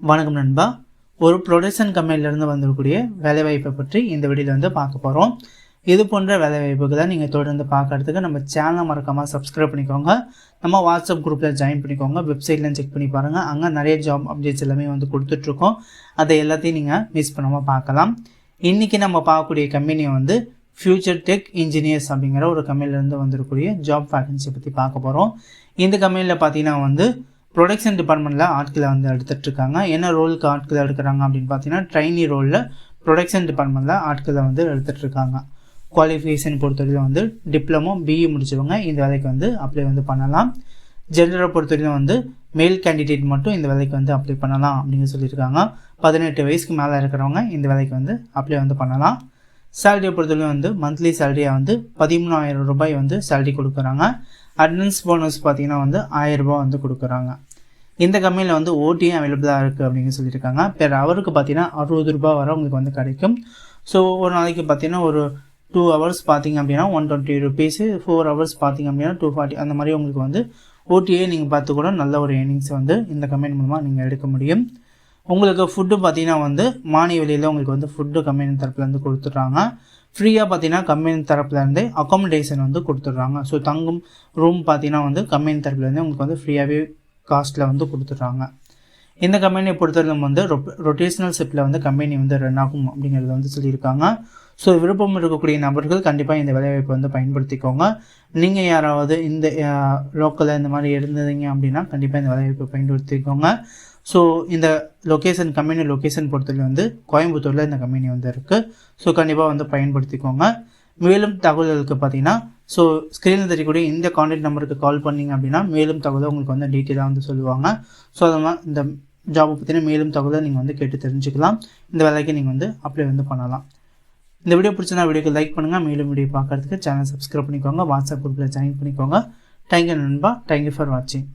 வணக்கம் நண்பா. ஒரு ப்ரொடக்ஷன் கம்பெனிலேருந்து வந்திருக்கக்கூடிய வேலைவாய்ப்பை பற்றி இந்த வீடியோவில் வந்து பார்க்க போகிறோம். இது போன்ற வேலைவாய்ப்புகளை நீங்கள் தொடர்ந்து பார்க்கறதுக்கு நம்ம சேனலை மறக்காமல் சப்ஸ்கிரைப் பண்ணிக்கோங்க. நம்ம வாட்ஸ்அப் குரூப்பில் ஜாயின் பண்ணிக்கோங்க. வெப்சைட்லாம் செக் பண்ணி பாருங்கள். அங்கே நிறைய ஜாப் அப்டேட்ஸ் எல்லாமே வந்து கொடுத்துட்ருக்கோம். அதை எல்லாத்தையும் நீங்கள் மிஸ் பண்ணாமல் பார்க்கலாம். இன்றைக்கி நம்ம பார்க்கக்கூடிய கம்பெனியை வந்து ஃபியூச்சர் டெக் இன்ஜினியர்ஸ் அப்படிங்கிற ஒரு கம்பெனிலேருந்து வந்திருக்கக்கூடிய ஜாப் வேகன்சி பற்றி பார்க்க போகிறோம். இந்த கம்பெனியில் பார்த்தீங்கன்னா வந்து ப்ரொடக்ஷன் டிபார்ட்மெண்ட்டில் ஆட்களை வந்து எடுத்துகிட்ருக்காங்க. என்ன ரோலுக்கு ஆட்களை எடுக்கிறாங்க அப்படின்னு பார்த்தீங்கன்னா ட்ரைனி ரோலில் ப்ரொடக்ஷன் டிபார்ட்மெண்ட்டில் ஆட்களை வந்து எடுத்துகிட்ருக்காங்க. குவாலிஃபிகேஷன் பொறுத்தவரைக்கும் வந்து டிப்ளமோ பிஇ முடிச்சவங்க இந்த வேலைக்கு வந்து அப்ளை வந்து பண்ணலாம். ஜெண்டரை பொறுத்தவரைக்கும் வந்து மேல் கேண்டிடேட் மட்டும் இந்த வேலைக்கு வந்து அப்ளை பண்ணலாம் அப்படின்னு சொல்லியிருக்காங்க. 18 வயசுக்கு மேலே இருக்கிறவங்க இந்த வேலைக்கு வந்து அப்ளை வந்து பண்ணலாம். சேலரியை பொறுத்தவரைக்கும் வந்து மந்த்லி சேலரியாக வந்து 13,000 ரூபாய் வந்து சேலரி கொடுக்குறாங்க. அட்வான்ஸ் போனஸ் பார்த்தீங்கன்னா வந்து 1000 ரூபா வந்து கொடுக்குறாங்க. இந்த கம்பெனியில் வந்து ஓடியும் அவைலபிளாக இருக்குது அப்படின்னு சொல்லியிருக்காங்க. பெர் ஹவருக்கு பார்த்தீங்கன்னா 60 ரூபா வரை உங்களுக்கு வந்து கிடைக்கும். ஸோ ஒரு நாளைக்கு பார்த்தீங்கன்னா ஒரு 2 ஹவர்ஸ் பார்த்தீங்க அப்படின்னா 120 ருபீஸு, 4 ஹவர்ஸ் பார்த்தீங்க அப்படின்னா 240 அந்த மாதிரி உங்களுக்கு வந்து ஓடியே நீங்கள் பார்த்து கூட நல்ல ஒரு ஏர்னிங்ஸ் வந்து இந்த கம்பெனி மூலமாக நீங்கள் எடுக்க முடியும். உங்களுக்கு ஃபுட்டு பார்த்தீங்கன்னா வந்து மானிய விலையில் உங்களுக்கு வந்து ஃபுட்டு கம்பெனி தரப்புலேருந்து கொடுத்துட்றாங்க. ஃப்ரீயாக பார்த்தீங்கன்னா கம்பெனி தரப்புலேருந்தே அக்காமடேஷன் வந்து கொடுத்துட்றாங்க. ஸோ தங்கும் ரூம் பார்த்தீங்கன்னா வந்து கம்பெனி தரப்புலேருந்தே உங்களுக்கு வந்து ஃப்ரீயாகவே காஸ்ட்டில் வந்து கொடுத்துட்றாங்க. இந்த கம்பெனியை பொறுத்தவரைக்கும் வந்து ரொட்டேஷனல் ஷிஃப்ட்டில் வந்து கம்பெனி வந்து ரன் ஆகும் அப்படிங்கிறத வந்து சொல்லியிருக்காங்க. ஸோ விருப்பம் இருக்கக்கூடிய நபர்கள் கண்டிப்பாக இந்த வேலைவாய்ப்பை வந்து பயன்படுத்திக்கோங்க. நீங்கள் யாராவது இந்த லோக்கலில் இந்த மாதிரி இருந்ததுங்க அப்படின்னா கண்டிப்பாக இந்த வேலைவாய்ப்பை பயன்படுத்திக்கோங்க. ஸோ இந்த லொக்கேஷன் கம்பெனி லொக்கேஷன் பொறுத்தவரை வந்து கோயம்புத்தூரில் இந்த கம்பெனி வந்து இருக்குது. ஸோ கண்டிப்பாக வந்து பயன்படுத்திக்கோங்க. மேலும் தகவல்களுக்கு பார்த்தீங்கன்னா ஸோ ஸ்க்ரீனில் தெரியக்கூடிய இந்த கான்டாக்ட் நம்பருக்கு கால் பண்ணிங்க அப்படின்னா மேலும் தகவலை உங்களுக்கு வந்து டீட்டெயிலாக வந்து சொல்லுவாங்க. ஸோ அதனால் இந்த ஜாபை பற்றின மேலும் தகவலை நீங்கள் வந்து கேட்டு தெரிஞ்சுக்கலாம். இந்த வேலைக்கு நீங்கள் வந்து அப்ளை வந்து பண்ணலாம். இந்த வீடியோ பிடிச்சிருந்தா வீடியோக்கு லைக் பண்ணுங்கள். மேலும் வீடியோ பார்க்குறதுக்கு சேனல் சப்ஸ்கிரைப் பண்ணிக்கோங்க. வாட்ஸ்அப் குரூப்பில் ஜாயின் பண்ணிக்கோங்க. தேங்க்யூ நண்பா. தேங்க்யூ ஃபார் வாட்சிங்.